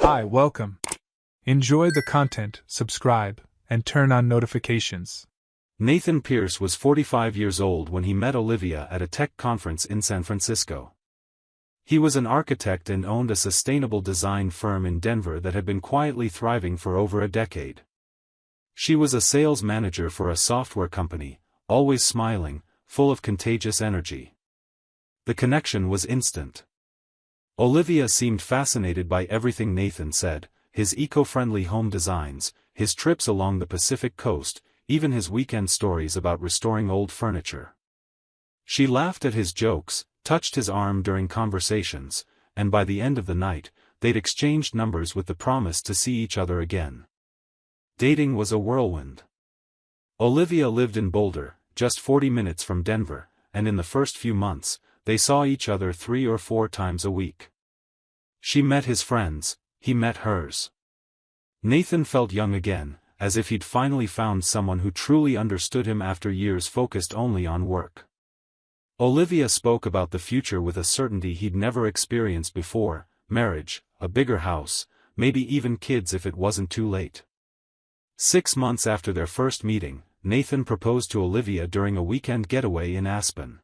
Hi, welcome. Enjoy the content, subscribe, and turn on notifications. Nathan Pierce was 45 years old when he met Olivia at a tech conference in San Francisco. He was an architect and owned a sustainable design firm in Denver that had been quietly thriving for over a decade. She was a sales manager for a software company, always smiling, full of contagious energy. The connection was instant. Olivia seemed fascinated by everything Nathan said, his eco-friendly home designs, his trips along the Pacific coast, even his weekend stories about restoring old furniture. She laughed at his jokes, touched his arm during conversations, and by the end of the night, they'd exchanged numbers with the promise to see each other again. Dating was a whirlwind. Olivia lived in Boulder, just 40 minutes from Denver, and in the first few months, they saw each other 3 or 4 times a week. She met his friends, he met hers. Nathan felt young again, as if he'd finally found someone who truly understood him after years focused only on work. Olivia spoke about the future with a certainty he'd never experienced before: marriage, a bigger house, maybe even kids if it wasn't too late. 6 months after their first meeting, Nathan proposed to Olivia during a weekend getaway in Aspen.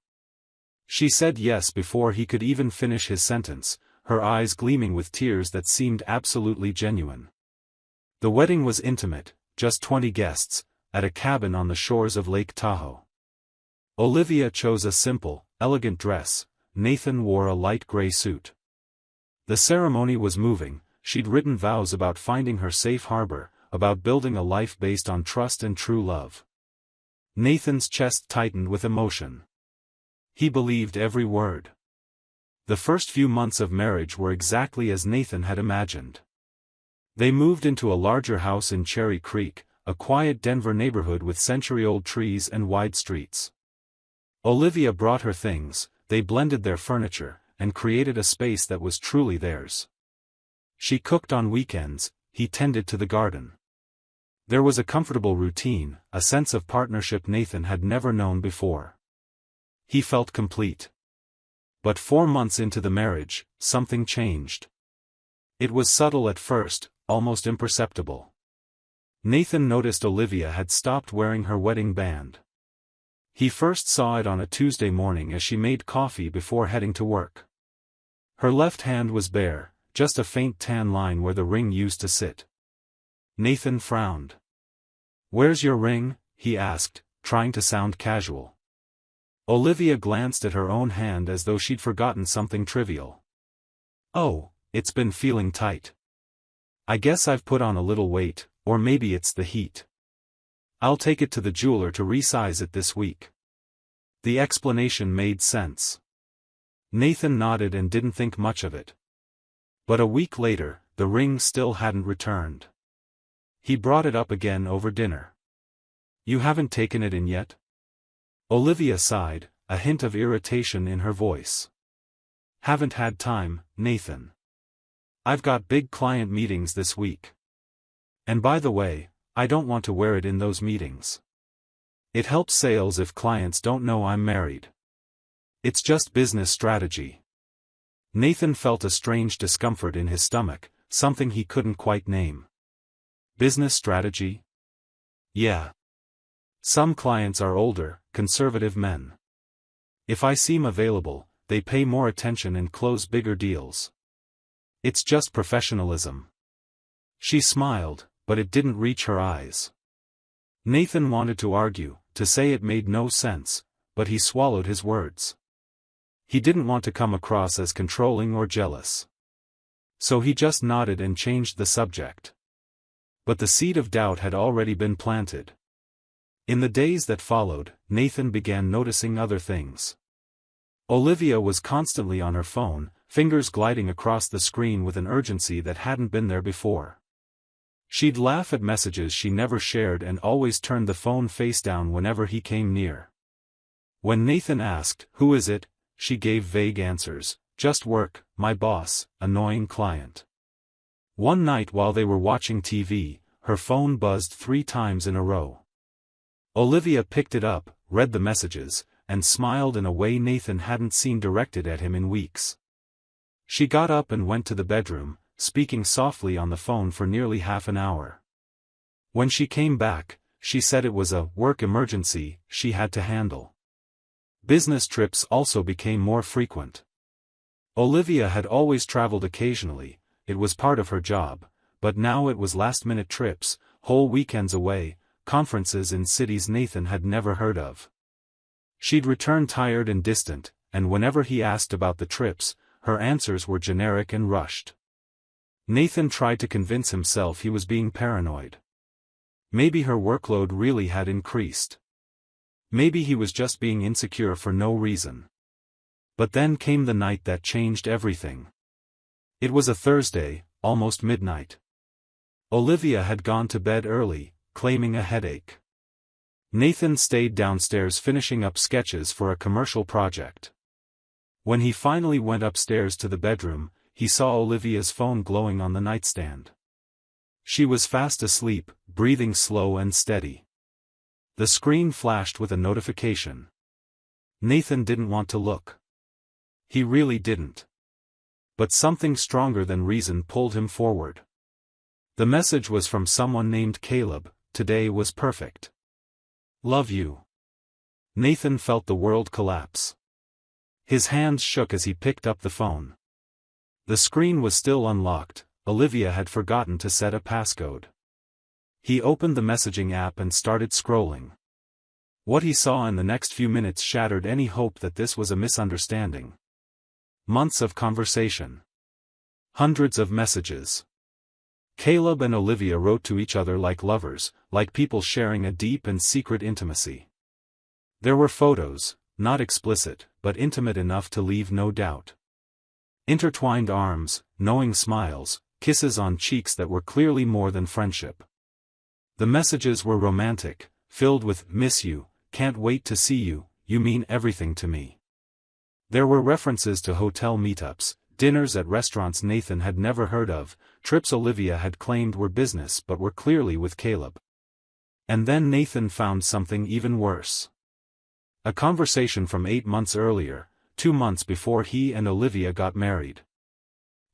She said yes before he could even finish his sentence, her eyes gleaming with tears that seemed absolutely genuine. The wedding was intimate, just 20 guests, at a cabin on the shores of Lake Tahoe. Olivia chose a simple, elegant dress, Nathan wore a light gray suit. The ceremony was moving. She'd written vows about finding her safe harbor, about building a life based on trust and true love. Nathan's chest tightened with emotion. He believed every word. The first few months of marriage were exactly as Nathan had imagined. They moved into a larger house in Cherry Creek, a quiet Denver neighborhood with century-old trees and wide streets. Olivia brought her things, they blended their furniture, and created a space that was truly theirs. She cooked on weekends, he tended to the garden. There was a comfortable routine, a sense of partnership Nathan had never known before. He felt complete. But 4 months into the marriage, something changed. It was subtle at first, almost imperceptible. Nathan noticed Olivia had stopped wearing her wedding band. He first saw it on a Tuesday morning as she made coffee before heading to work. Her left hand was bare, just a faint tan line where the ring used to sit. Nathan frowned. "Where's your ring?" he asked, trying to sound casual. Olivia glanced at her own hand as though she'd forgotten something trivial. "Oh, it's been feeling tight. I guess I've put on a little weight, or maybe it's the heat. I'll take it to the jeweler to resize it this week." The explanation made sense. Nathan nodded and didn't think much of it. But a week later, the ring still hadn't returned. He brought it up again over dinner. "You haven't taken it in yet?" Olivia sighed, a hint of irritation in her voice. "Haven't had time, Nathan. I've got big client meetings this week. And by the way, I don't want to wear it in those meetings. It helps sales if clients don't know I'm married. It's just business strategy." Nathan felt a strange discomfort in his stomach, something he couldn't quite name. Business strategy? Yeah. Some clients are older, conservative men. If I seem available, they pay more attention and close bigger deals. It's just professionalism. She smiled, but it didn't reach her eyes. Nathan wanted to argue, to say it made no sense, but he swallowed his words. He didn't want to come across as controlling or jealous. So he just nodded and changed the subject. But the seed of doubt had already been planted. In the days that followed, Nathan began noticing other things. Olivia was constantly on her phone, fingers gliding across the screen with an urgency that hadn't been there before. She'd laugh at messages she never shared and always turned the phone face down whenever he came near. When Nathan asked, "Who is it?" she gave vague answers: "Just work, my boss, annoying client." One night while they were watching TV, her phone buzzed 3 times in a row. Olivia picked it up, read the messages, and smiled in a way Nathan hadn't seen directed at him in weeks. She got up and went to the bedroom, speaking softly on the phone for nearly half an hour. When she came back, she said it was a work emergency she had to handle. Business trips also became more frequent. Olivia had always traveled occasionally, it was part of her job, but now it was last-minute trips, whole weekends away, conferences in cities Nathan had never heard of. She'd return tired and distant, and whenever he asked about the trips, her answers were generic and rushed. Nathan tried to convince himself he was being paranoid. Maybe her workload really had increased. Maybe he was just being insecure for no reason. But then came the night that changed everything. It was a Thursday, almost midnight. Olivia had gone to bed early, claiming a headache. Nathan stayed downstairs finishing up sketches for a commercial project. When he finally went upstairs to the bedroom, he saw Olivia's phone glowing on the nightstand. She was fast asleep, breathing slow and steady. The screen flashed with a notification. Nathan didn't want to look. He really didn't. But something stronger than reason pulled him forward. The message was from someone named Caleb. Today was perfect. Love you. Nathan felt the world collapse. His hands shook as he picked up the phone. The screen was still unlocked, Olivia had forgotten to set a passcode. He opened the messaging app and started scrolling. What he saw in the next few minutes shattered any hope that this was a misunderstanding. Months of conversation. Hundreds of messages. Caleb and Olivia wrote to each other like lovers, like people sharing a deep and secret intimacy. There were photos, not explicit, but intimate enough to leave no doubt. Intertwined arms, knowing smiles, kisses on cheeks that were clearly more than friendship. The messages were romantic, filled with "miss you, can't wait to see you, you mean everything to me." There were references to hotel meetups, dinners at restaurants Nathan had never heard of, trips Olivia had claimed were business but were clearly with Caleb. And then Nathan found something even worse. A conversation from 8 months earlier, 2 months before he and Olivia got married.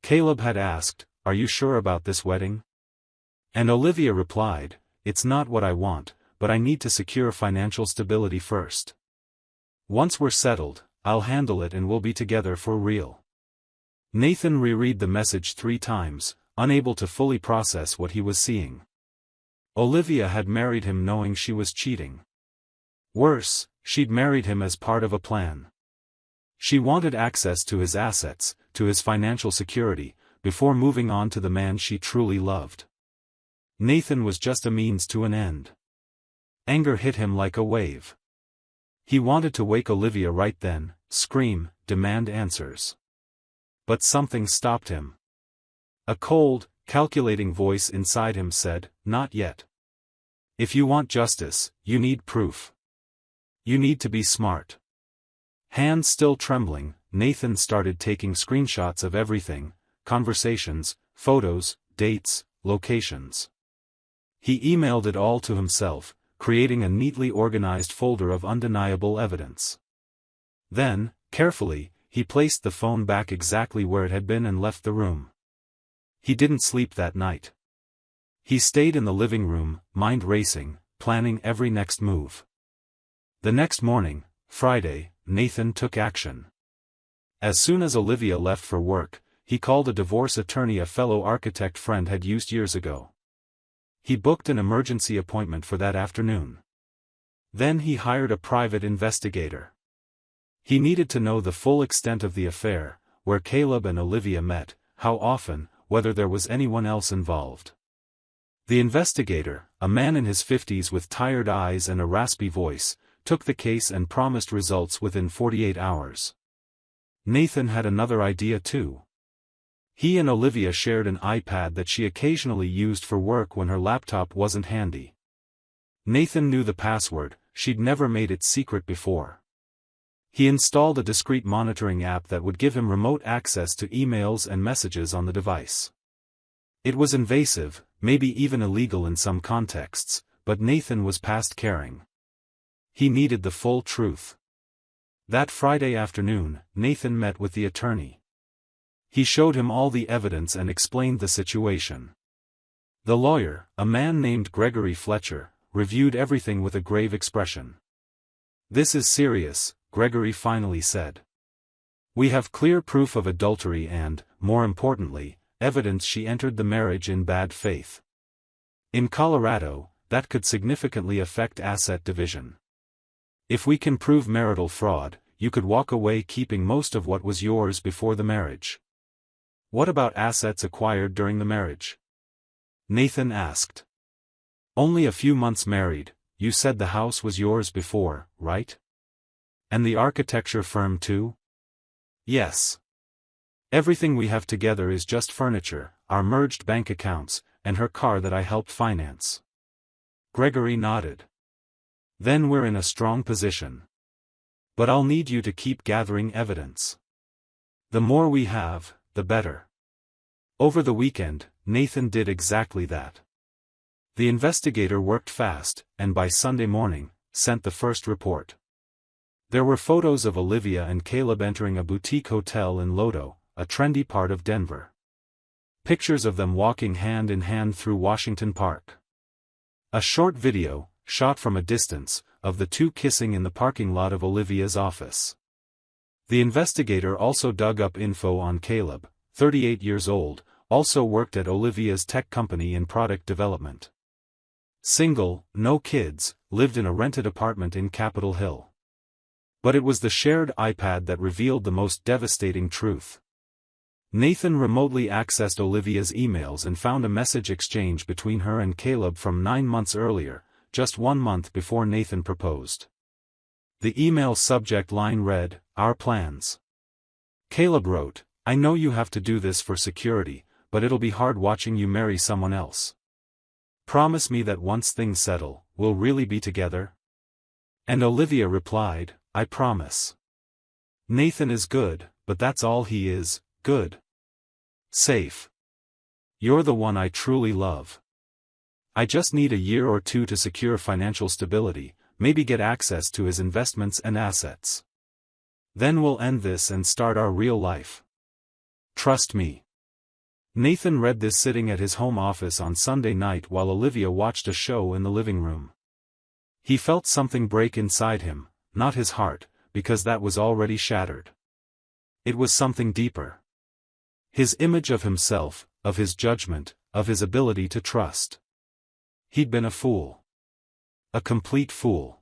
Caleb had asked, "Are you sure about this wedding?" And Olivia replied, "It's not what I want, but I need to secure financial stability first. Once we're settled, I'll handle it and we'll be together for real." Nathan reread the message 3 times, unable to fully process what he was seeing. Olivia had married him knowing she was cheating. Worse, she'd married him as part of a plan. She wanted access to his assets, to his financial security, before moving on to the man she truly loved. Nathan was just a means to an end. Anger hit him like a wave. He wanted to wake Olivia right then, scream, demand answers. But something stopped him. A cold, calculating voice inside him said, "Not yet. If you want justice, you need proof. You need to be smart." Hands still trembling, Nathan started taking screenshots of everything: conversations, photos, dates, locations. He emailed it all to himself, creating a neatly organized folder of undeniable evidence. Then, carefully, he placed the phone back exactly where it had been and left the room. He didn't sleep that night. He stayed in the living room, mind racing, planning every next move. The next morning, Friday, Nathan took action. As soon as Olivia left for work, he called a divorce attorney a fellow architect friend had used years ago. He booked an emergency appointment for that afternoon. Then he hired a private investigator. He needed to know the full extent of the affair, where Caleb and Olivia met, how often, whether there was anyone else involved. The investigator, a man in his 50s with tired eyes and a raspy voice, took the case and promised results within 48 hours. Nathan had another idea too. He and Olivia shared an iPad that she occasionally used for work when her laptop wasn't handy. Nathan knew the password, she'd never made it secret before. He installed a discreet monitoring app that would give him remote access to emails and messages on the device. It was invasive, maybe even illegal in some contexts, but Nathan was past caring. He needed the full truth. That Friday afternoon, Nathan met with the attorney. He showed him all the evidence and explained the situation. The lawyer, a man named Gregory Fletcher, reviewed everything with a grave expression. "This is serious," Gregory finally said. "We have clear proof of adultery and, more importantly, evidence she entered the marriage in bad faith. In Colorado, that could significantly affect asset division. If we can prove marital fraud, you could walk away keeping most of what was yours before the marriage." "What about assets acquired during the marriage?" Nathan asked. "Only a few months married. You said the house was yours before, right? And the architecture firm too?" "Yes. Everything we have together is just furniture, our merged bank accounts, and her car that I helped finance." Gregory nodded. "Then we're in a strong position. But I'll need you to keep gathering evidence. The more we have, the better." Over the weekend, Nathan did exactly that. The investigator worked fast, and by Sunday morning, sent the first report. There were photos of Olivia and Caleb entering a boutique hotel in Lodo, a trendy part of Denver. Pictures of them walking hand in hand through Washington Park. A short video, shot from a distance, of the two kissing in the parking lot of Olivia's office. The investigator also dug up info on Caleb, 38 years old, also worked at Olivia's tech company in product development. Single, no kids, lived in a rented apartment in Capitol Hill. But it was the shared iPad that revealed the most devastating truth. Nathan remotely accessed Olivia's emails and found a message exchange between her and Caleb from 9 months earlier, just 1 month before Nathan proposed. The email subject line read, "Our plans." Caleb wrote, "I know you have to do this for security, but it'll be hard watching you marry someone else. Promise me that once things settle, we'll really be together?" And Olivia replied, "I promise." Nathan is good, but that's all he is, good. Safe. You're the one I truly love. I just need a year or two to secure financial stability, maybe get access to his investments and assets. Then we'll end this and start our real life. Trust me. Nathan read this sitting at his home office on Sunday night while Olivia watched a show in the living room. He felt something break inside him, not his heart, because that was already shattered. It was something deeper. His image of himself, of his judgment, of his ability to trust. He'd been a fool. A complete fool.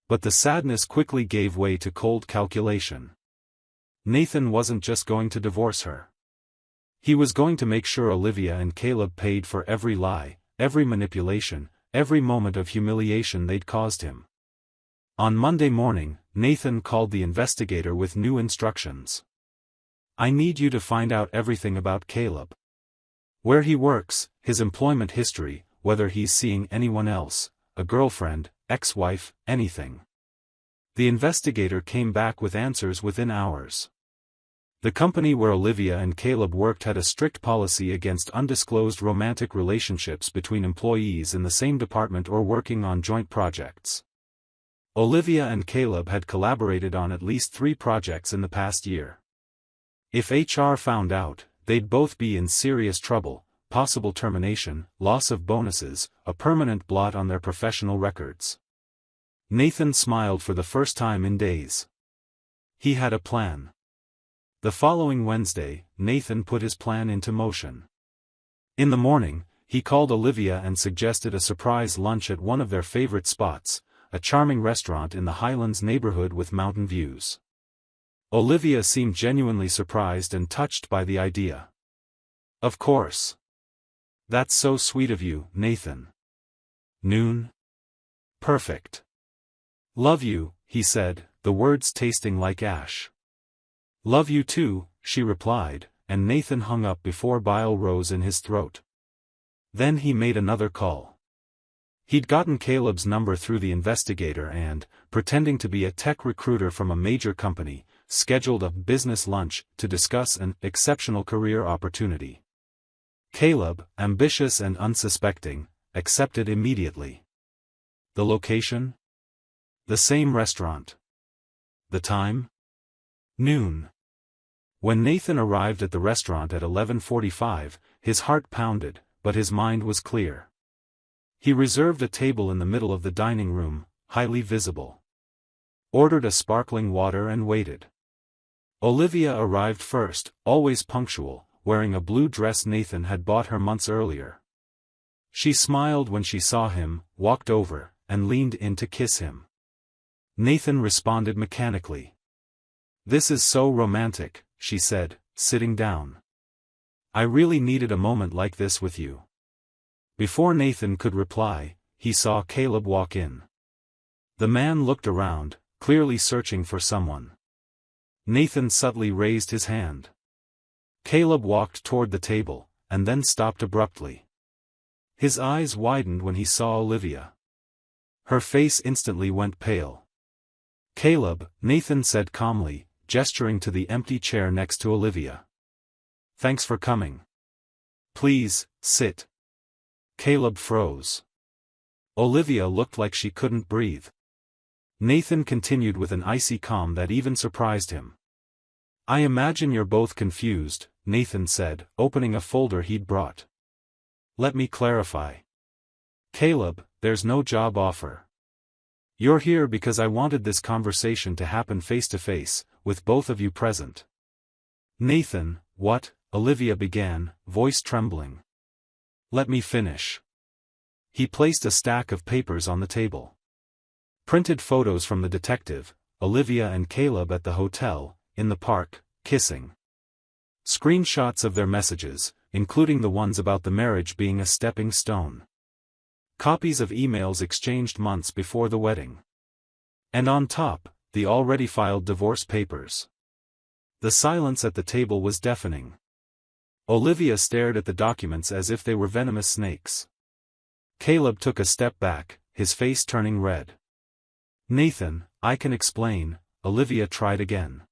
But the sadness quickly gave way to cold calculation. Nathan wasn't just going to divorce her. He was going to make sure Olivia and Caleb paid for every lie, every manipulation, every moment of humiliation they'd caused him. On Monday morning, Nathan called the investigator with new instructions. "I need you to find out everything about Caleb. Where he works, his employment history, whether he's seeing anyone else, a girlfriend, ex-wife, anything." The investigator came back with answers within hours. The company where Olivia and Caleb worked had a strict policy against undisclosed romantic relationships between employees in the same department or working on joint projects. Olivia and Caleb had collaborated on at least 3 projects in the past year. If HR found out, they'd both be in serious trouble, possible termination, loss of bonuses, a permanent blot on their professional records. Nathan smiled for the first time in days. He had a plan. The following Wednesday, Nathan put his plan into motion. In the morning, he called Olivia and suggested a surprise lunch at one of their favorite spots, a charming restaurant in the Highlands neighborhood with mountain views. Olivia seemed genuinely surprised and touched by the idea. "Of course. That's so sweet of you, Nathan. Noon? Perfect. Love you," he said, the words tasting like ash. "Love you too," she replied, and Nathan hung up before bile rose in his throat. Then he made another call. He'd gotten Caleb's number through the investigator and, pretending to be a tech recruiter from a major company, scheduled a business lunch to discuss an exceptional career opportunity. Caleb, ambitious and unsuspecting, accepted immediately. The location? The same restaurant. The time? Noon. When Nathan arrived at the restaurant at 11:45, his heart pounded, but his mind was clear. He reserved a table in the middle of the dining room, highly visible. Ordered a sparkling water and waited. Olivia arrived first, always punctual, wearing a blue dress Nathan had bought her months earlier. She smiled when she saw him, walked over, and leaned in to kiss him. Nathan responded mechanically. "This is so romantic," she said, sitting down. "I really needed a moment like this with you." Before Nathan could reply, he saw Caleb walk in. The man looked around, clearly searching for someone. Nathan subtly raised his hand. Caleb walked toward the table, and then stopped abruptly. His eyes widened when he saw Olivia. Her face instantly went pale. "Caleb," Nathan said calmly, gesturing to the empty chair next to Olivia. "Thanks for coming. Please, sit." Caleb froze. Olivia looked like she couldn't breathe. Nathan continued with an icy calm that even surprised him. "I imagine you're both confused," Nathan said, opening a folder he'd brought. "Let me clarify. Caleb, there's no job offer. You're here because I wanted this conversation to happen face to face, with both of you present." "Nathan, what?" Olivia began, voice trembling. "Let me finish." He placed a stack of papers on the table. Printed photos from the detective, Olivia and Caleb at the hotel, in the park, kissing. Screenshots of their messages, including the ones about the marriage being a stepping stone. Copies of emails exchanged months before the wedding. And on top, the already filed divorce papers. The silence at the table was deafening. Olivia stared at the documents as if they were venomous snakes. Caleb took a step back, his face turning red. "Nathan, I can explain," Olivia tried again.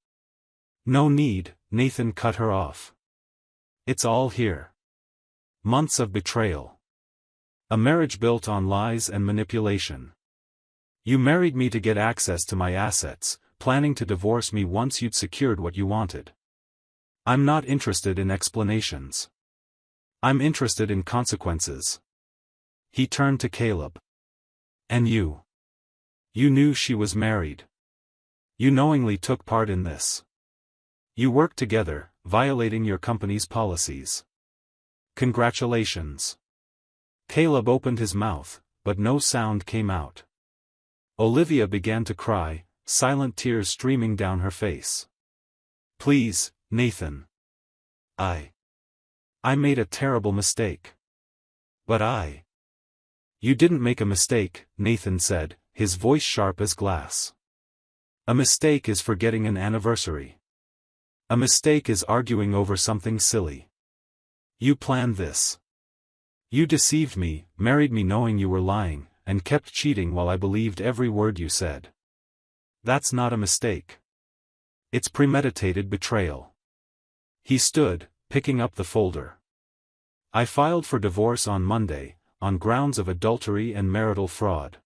"No need," Nathan cut her off. "It's all here. Months of betrayal. A marriage built on lies and manipulation. You married me to get access to my assets, planning to divorce me once you'd secured what you wanted. I'm not interested in explanations. I'm interested in consequences." He turned to Caleb. "And you? You knew she was married. You knowingly took part in this. You worked together, violating your company's policies. Congratulations." Caleb opened his mouth, but no sound came out. Olivia began to cry, silent tears streaming down her face. "Please, Nathan. I made a terrible mistake. But You didn't make a mistake," Nathan said, his voice sharp as glass. "A mistake is forgetting an anniversary. A mistake is arguing over something silly. You planned this. You deceived me, married me knowing you were lying, and kept cheating while I believed every word you said. That's not a mistake. It's premeditated betrayal." He stood, picking up the folder. "I filed for divorce on Monday, on grounds of adultery and marital fraud.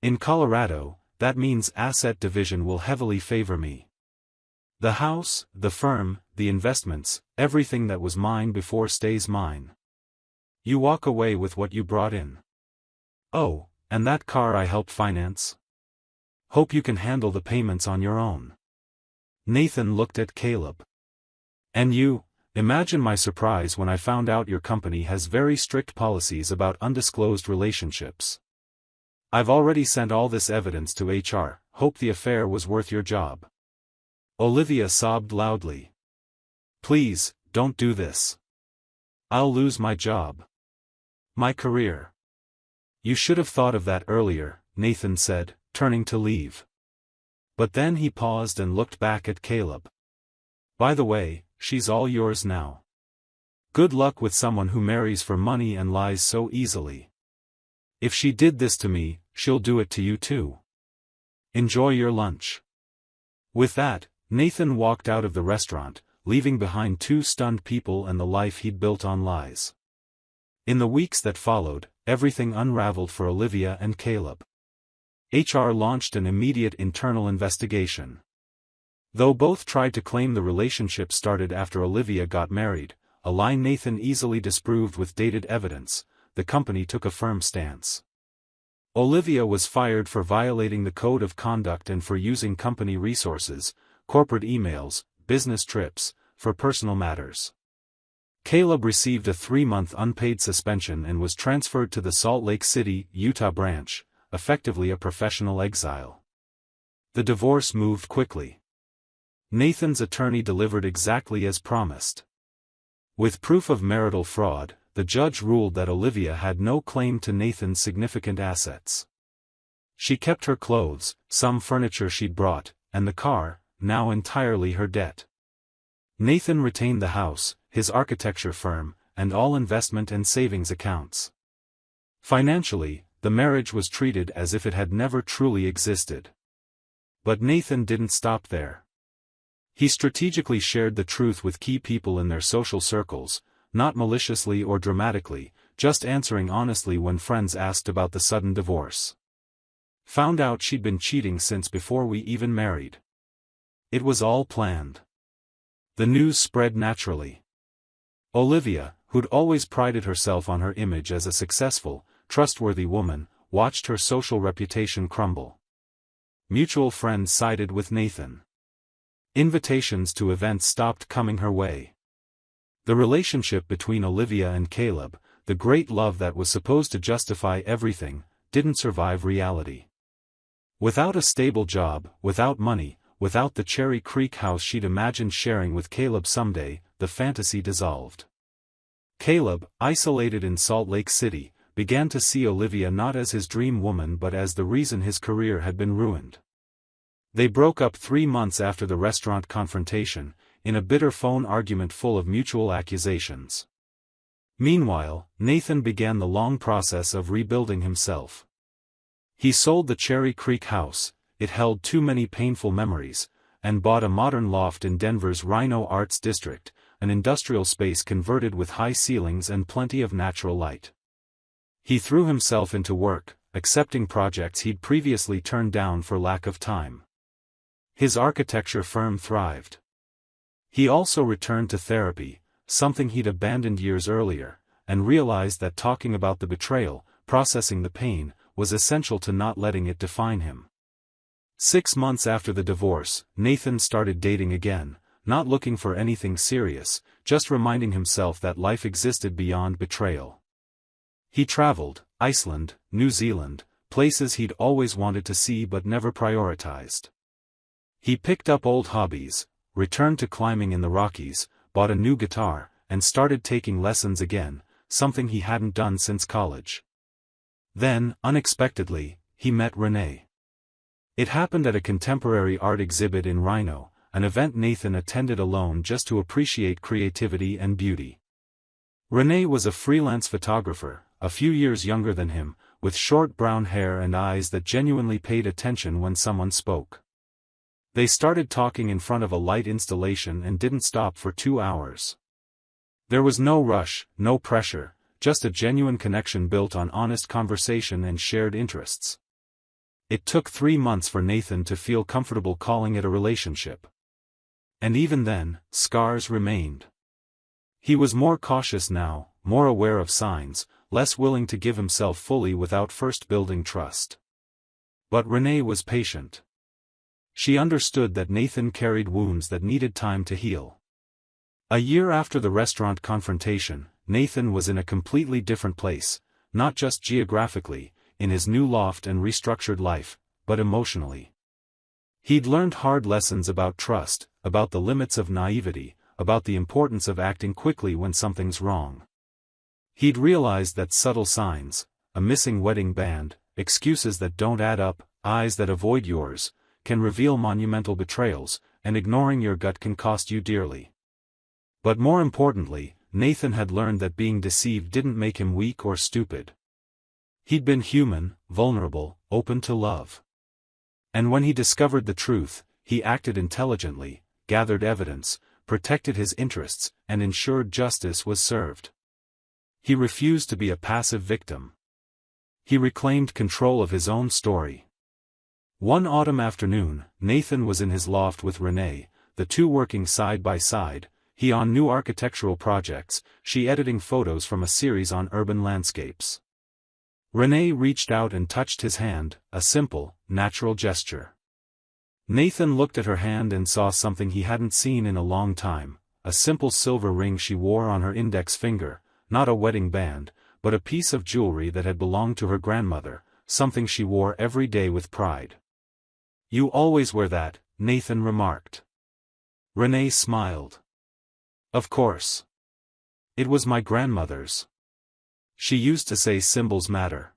In Colorado, that means asset division will heavily favor me. The house, the firm, the investments, everything that was mine before stays mine. You walk away with what you brought in. Oh, and that car I helped finance? Hope you can handle the payments on your own." Nathan looked at Caleb. "And you, imagine my surprise when I found out your company has very strict policies about undisclosed relationships. I've already sent all this evidence to HR, hope the affair was worth your job." Olivia sobbed loudly. "Please, don't do this. I'll lose my job. My career." "You should have thought of that earlier," Nathan said, turning to leave. But then he paused and looked back at Caleb. "By the way, she's all yours now. Good luck with someone who marries for money and lies so easily. If she did this to me, she'll do it to you too. Enjoy your lunch." With that, Nathan walked out of the restaurant, leaving behind two stunned people and the life he'd built on lies. In the weeks that followed, everything unraveled for Olivia and Caleb. HR launched an immediate internal investigation. Though both tried to claim the relationship started after Olivia got married, a lie Nathan easily disproved with dated evidence, the company took a firm stance. Olivia was fired for violating the code of conduct and for using company resources, corporate emails, business trips, for personal matters. Caleb received a 3-month unpaid suspension and was transferred to the Salt Lake City, Utah branch, effectively a professional exile. The divorce moved quickly. Nathan's attorney delivered exactly as promised. With proof of marital fraud, the judge ruled that Olivia had no claim to Nathan's significant assets. She kept her clothes, some furniture she'd brought, and the car, now entirely her debt. Nathan retained the house, his architecture firm, and all investment and savings accounts. Financially, the marriage was treated as if it had never truly existed. But Nathan didn't stop there. He strategically shared the truth with key people in their social circles, not maliciously or dramatically, just answering honestly when friends asked about the sudden divorce. Found out she'd been cheating since before we even married. It was all planned. The news spread naturally. Olivia, who'd always prided herself on her image as a successful, trustworthy woman, watched her social reputation crumble. Mutual friends sided with Nathan. Invitations to events stopped coming her way. The relationship between Olivia and Caleb, the great love that was supposed to justify everything, didn't survive reality. Without a stable job, without money, without the Cherry Creek house she'd imagined sharing with Caleb someday, the fantasy dissolved. Caleb, isolated in Salt Lake City, began to see Olivia not as his dream woman but as the reason his career had been ruined. They broke up 3 months after the restaurant confrontation, in a bitter phone argument full of mutual accusations. Meanwhile, Nathan began the long process of rebuilding himself. He sold the Cherry Creek house, it held too many painful memories, and bought a modern loft in Denver's Rhino Arts District, an industrial space converted with high ceilings and plenty of natural light. He threw himself into work, accepting projects he'd previously turned down for lack of time. His architecture firm thrived. He also returned to therapy, something he'd abandoned years earlier, and realized that talking about the betrayal, processing the pain, was essential to not letting it define him. 6 months after the divorce, Nathan started dating again, not looking for anything serious, just reminding himself that life existed beyond betrayal. He traveled, Iceland, New Zealand, places he'd always wanted to see but never prioritized. He picked up old hobbies, returned to climbing in the Rockies, bought a new guitar, and started taking lessons again, something he hadn't done since college. Then, unexpectedly, he met Renee. It happened at a contemporary art exhibit in Rhino, an event Nathan attended alone just to appreciate creativity and beauty. Renee was a freelance photographer, a few years younger than him, with short brown hair and eyes that genuinely paid attention when someone spoke. They started talking in front of a light installation and didn't stop for 2 hours. There was no rush, no pressure, just a genuine connection built on honest conversation and shared interests. It took 3 months for Nathan to feel comfortable calling it a relationship. And even then, scars remained. He was more cautious now, more aware of signs, less willing to give himself fully without first building trust. But Renee was patient. She understood that Nathan carried wounds that needed time to heal. A year after the restaurant confrontation, Nathan was in a completely different place, not just geographically, in his new loft and restructured life, but emotionally. He'd learned hard lessons about trust, about the limits of naivety, about the importance of acting quickly when something's wrong. He'd realized that subtle signs, a missing wedding band, excuses that don't add up, eyes that avoid yours, can reveal monumental betrayals, and ignoring your gut can cost you dearly. But more importantly, Nathan had learned that being deceived didn't make him weak or stupid. He'd been human, vulnerable, open to love. And when he discovered the truth, he acted intelligently, gathered evidence, protected his interests, and ensured justice was served. He refused to be a passive victim. He reclaimed control of his own story. One autumn afternoon, Nathan was in his loft with Renee, the two working side by side, he on new architectural projects, she editing photos from a series on urban landscapes. Renee reached out and touched his hand, a simple, natural gesture. Nathan looked at her hand and saw something he hadn't seen in a long time, a simple silver ring she wore on her index finger, not a wedding band, but a piece of jewelry that had belonged to her grandmother, something she wore every day with pride. "You always wear that," Nathan remarked. Renee smiled. "Of course. It was my grandmother's. She used to say symbols matter.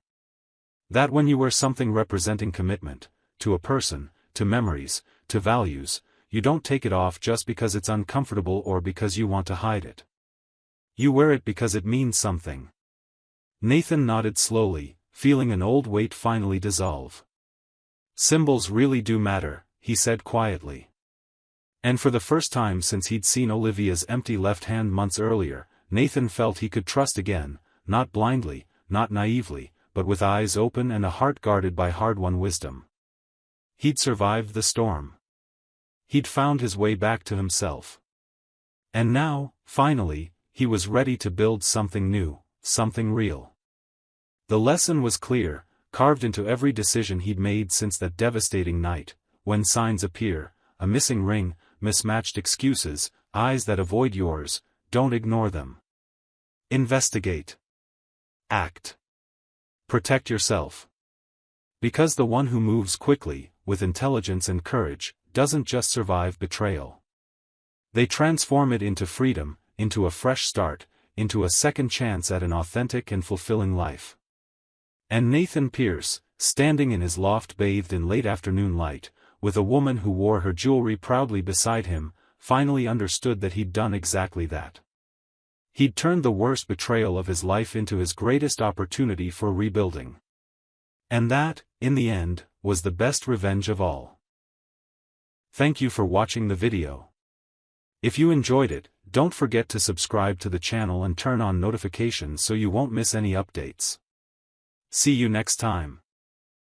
That when you wear something representing commitment, to a person, to memories, to values, you don't take it off just because it's uncomfortable or because you want to hide it. You wear it because it means something." Nathan nodded slowly, feeling an old weight finally dissolve. "Symbols really do matter," he said quietly. And for the first time since he'd seen Olivia's empty left hand months earlier, Nathan felt he could trust again, not blindly, not naively, but with eyes open and a heart guarded by hard-won wisdom. He'd survived the storm. He'd found his way back to himself. And now, finally, he was ready to build something new, something real. The lesson was clear, carved into every decision he'd made since that devastating night. When signs appear, a missing ring, mismatched excuses, eyes that avoid yours, don't ignore them. Investigate. Act. Protect yourself. Because the one who moves quickly, with intelligence and courage, doesn't just survive betrayal. They transform it into freedom, into a fresh start, into a second chance at an authentic and fulfilling life. And Nathan Pierce, standing in his loft bathed in late afternoon light, with a woman who wore her jewelry proudly beside him, finally understood that he'd done exactly that. He'd turned the worst betrayal of his life into his greatest opportunity for rebuilding. And that, in the end, was the best revenge of all. Thank you for watching the video. If you enjoyed it, don't forget to subscribe to the channel and turn on notifications so you won't miss any updates. See you next time.